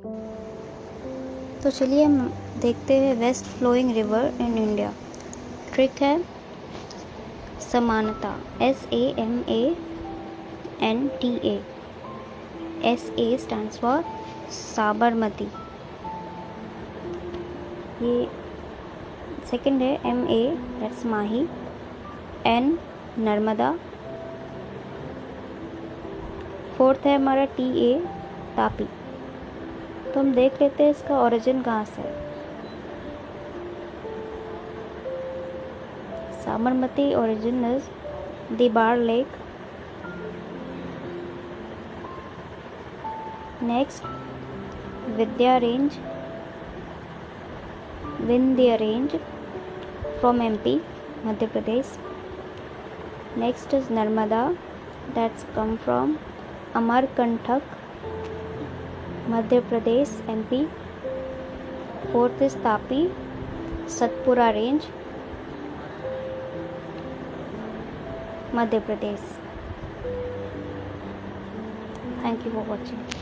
तो चलिए हम देखते हैं west flowing river in India. Trick है समानता, SAMANTA। SA stands for Sabarmati. ये सेकंड है MA, that's Mahi. N Narmada. Fourth है हमारा TA, तापी। तो हम देख लेते हैं इसका ओरिजिन कहाँ से है। साबरमती ओरिजिन इज दीबार lake. Next Vindhya range from MP, Madhya Pradesh. Next is Narmada, that's come from Amarkantak, Madhya Pradesh MP। Fourth is Tapi, Satpura range, Madhya Pradesh. Thank you for watching.